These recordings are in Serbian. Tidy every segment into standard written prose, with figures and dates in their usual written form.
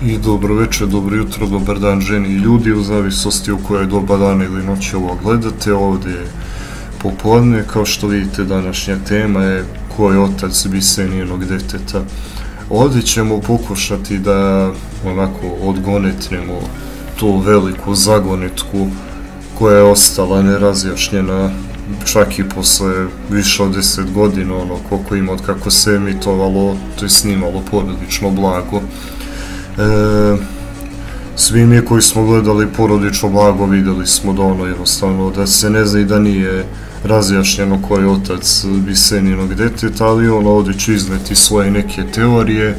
I dobro večer, dobro jutro, dobar dan ženi i ljudi, u zavisnosti u kojoj doba dana ili noći ovo gledate. Ovdje je popodne, kao što vidite današnja tema je ko je otac Bisenijinog deteta. Ovdje ćemo pokušati da onako odgonetnemo tu veliku zagonetku koja je ostala nerazjašnjena čak i posle više od 10 godina, koliko ima od kako se emitovalo, to je snimalo Porodično blago. Svi mi koji smo gledali Porodično blago videli smo da jednostavno da se ne zna i da nije razjašnjeno ko je otac Bisenijinog deteta, ali ovdje ću izneti svoje neke teorije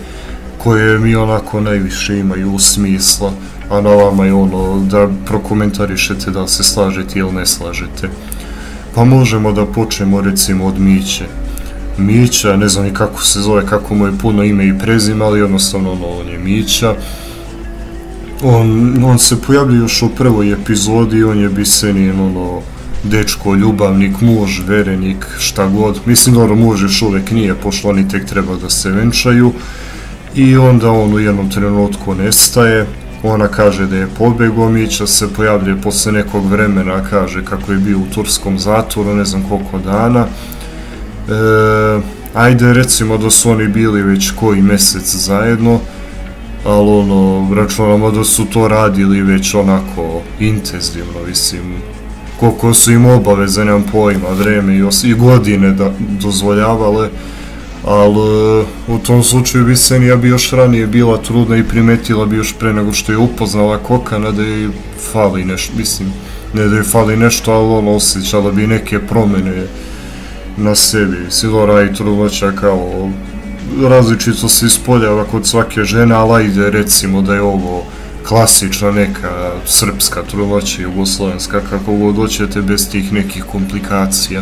koje mi onako najviše imaju smisla, a na vama je da prokomentarišete da se slažete ili ne slažete. Pa možemo da počnemo recimo od Miće. Mića, ne znam ni kako se zove, kako mu je puno ime i prezime, ali jednostavno on je Mića. On se pojavljuje još u prvoj epizodi, on je Bisenijin dečko, ljubavnik, muž, verenik, šta god. Mislim da muž još uvek nije, pošto oni tek treba da se venčaju. I onda on u jednom trenutku nestaje. Ona kaže da je pobegao, Mića se pojavljuje posle nekog vremena, kaže kako je bio u turskom zatvoru, ne znam koliko dana. Ajde recimo da su oni bili već koji mesec zajedno, ali računamo da su to radili već onako intenzivno, mislim, koliko su im obaveze, nemam pojma, vreme i godine dozvoljavale, ali u tom slučaju Bisenija bi još ranije bila trudna i primetila bi još pre nego što je upoznala Kokana da je fali nešto, mislim, ne da je fali nešto, ali osjećala bi neke promene na sebi. Silora i trudnoća kao različito se ispoljava kod svake žene, ali ajde recimo da je ovo klasična neka srpska trudnoća, jugoslovenska, kako god hoćete, bez tih nekih komplikacija.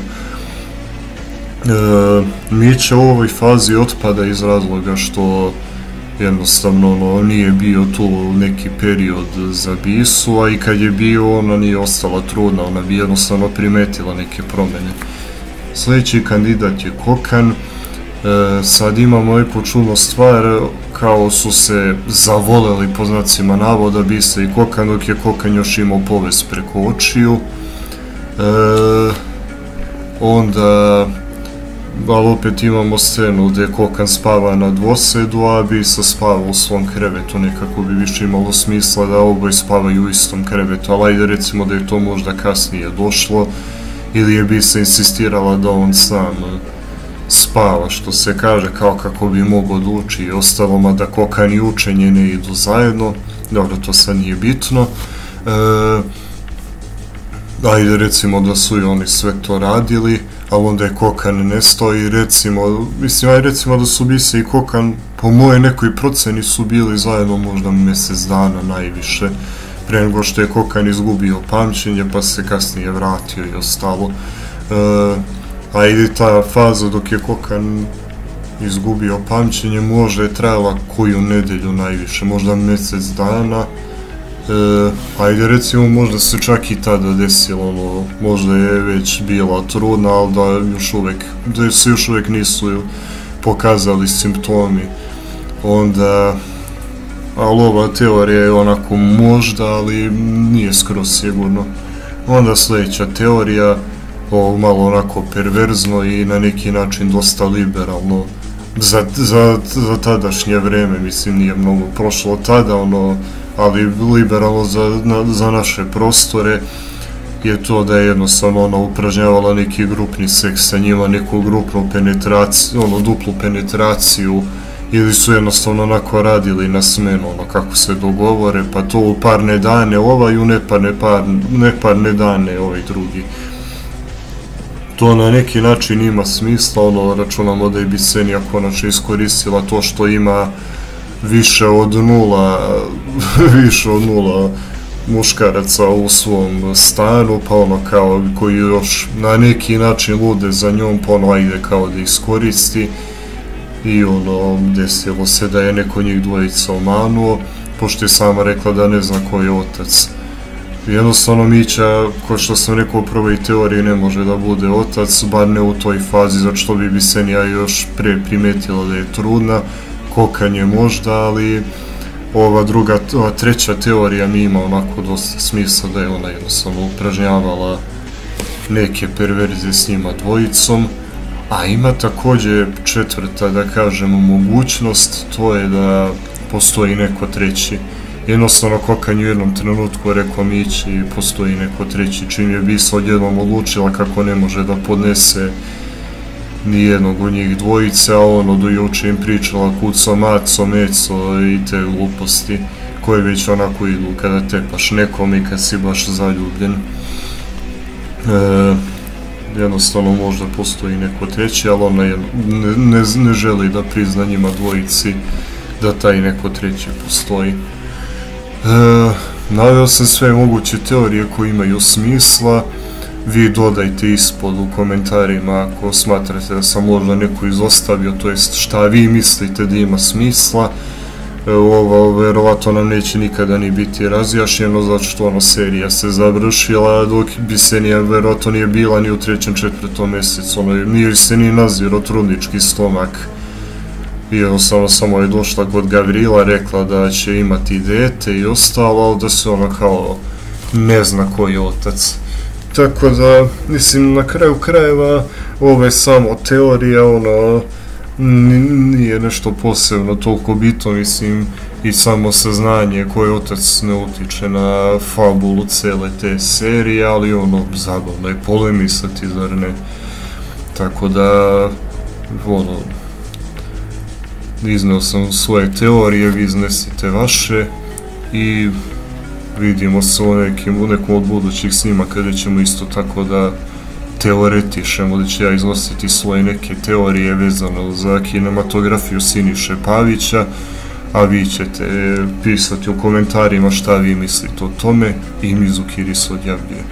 Mića u ovoj fazi otpada iz razloga što jednostavno nije bio tu neki period za Bisu, a i kad je bio ona nije ostala trudna, ona bi jednostavno primetila neke promene. Sljedeći kandidat je Kokan. Sad imamo lepo čudnu stvar, kao su se zavoleli po znacima navoda Bisa i Kokan, dok je Kokan još imao povez preko očiju. Onda, ali opet imamo scenu gdje Kokan spava na dvosedu, a Bisa spava u svom krevetu, nekako bi više imalo smisla da oboje spavaju u istom krevetu, ali ajde recimo da je to možda kasnije došlo, ili je Bisa insistirala da on sam spava, što se kaže, kao kako bi mogao da uči i ostalo, mada Kokan i učenje ne idu zajedno, dobro, to sad nije bitno. Ajde recimo da su i oni sve to radili, ali onda je Kokan nestao i recimo, mislim, ajde recimo da su Bisa i Kokan, po moje nekoj proceni su bili zajedno možda mjesec dana najviše, pre nego što je Kokan izgubio pamćenje, pa se kasnije vratio i ostalo. A i ta faza dok je Kokan izgubio pamćenje možda je trajala koju nedelju najviše, možda mjesec dana. Ajde recimo možda se čak i tada desilo, možda je već bila trudna, ali da se još uvek nisu pokazali simptomi. Onda, ali ova teorija je onako možda, ali nije skroz sigurno. Onda sljedeća teorija, malo onako perverzno i na neki način dosta liberalno za tadašnje vreme, mislim nije mnogo prošlo tada, ali liberalno za naše prostore je to da je jednostavno upražnjavala neki grupni seks sa njima, neku grupnu penetraciju, duplu penetraciju, ili su jednostavno onako radili na smenu, kako se dogovore, pa to u parne dane ovaj, u neparne dane ovaj drugi. To na neki način ima smisla, računamo da je Bisenija konačno iskoristila to što ima više od nula muškaraca u svom stanu, pa kao koji još na neki način lude za njom, pa ajde kao da iskoristi i desilo se da je neko njih dvojica omanuo, pošto je sama rekla da ne zna ko je otac. Jednostavno Mića, ko što sam rekao u prvoj teoriji, ne može da bude otac, bar ne u toj fazi, zato što bi Bisenija još pre primetila da je trudna. Kokan je možda, ali ova treća teorija mi ima onako dosta smisla, da je ona jednostavno upražnjavala neke perverzije s njima dvojicom, a ima također četvrta, da kažemo, mogućnost, to je da postoji neko treći. Jednostavno Kokan u jednom trenutku rekao Mići postoji neko treći, čim je Bisa odjednom odlučila kako ne može da podnese ni jednog u njih dvojice, a ono do juče im pričala kuco, maco, meco i te gluposti koje već onako idu kada tepaš nekom i kad si baš zaljubljen. Jednostavno možda postoji neko treći, ali ona ne želi da prizna njima dvojici da taj neko treći postoji. Naveo sam sve moguće teorije koje imaju smisla, vi dodajte ispod u komentarima ako smatrate da sam možda neko izostavio, to jest šta vi mislite da ima smisla. Ovo verovatno nam neće nikada ni biti razjašnjeno, zato što ono serija se završila, dok bi se verovatno nije bila ni u 3. 4. mjesecu, nije se ni nazirao trudnički stomak. I jednostavno samo je došla kod Gavrila, rekla da će imati dete i ostalo, ali da se ona kao ne zna koji je otac. Tako da, mislim, na kraju krajeva, ovo je samo teorija, ono, nije nešto posebno toliko bitno, mislim, i samo saznanje koji otac ne utiče na fabulu cele te serije, ali ono, zabavno je polemisati, zar ne? Tako da, ono, izneo sam svoje teorije, vi iznesite vaše i vidimo se u nekom od budućih snima kada ćemo isto tako da teoretišemo, da ću ja iznositi svoje neke teorije vezano za kinematografiju Siniše Pavića, a vi ćete pisati u komentarima šta vi mislite o tome i Mizukiris odjavljuje.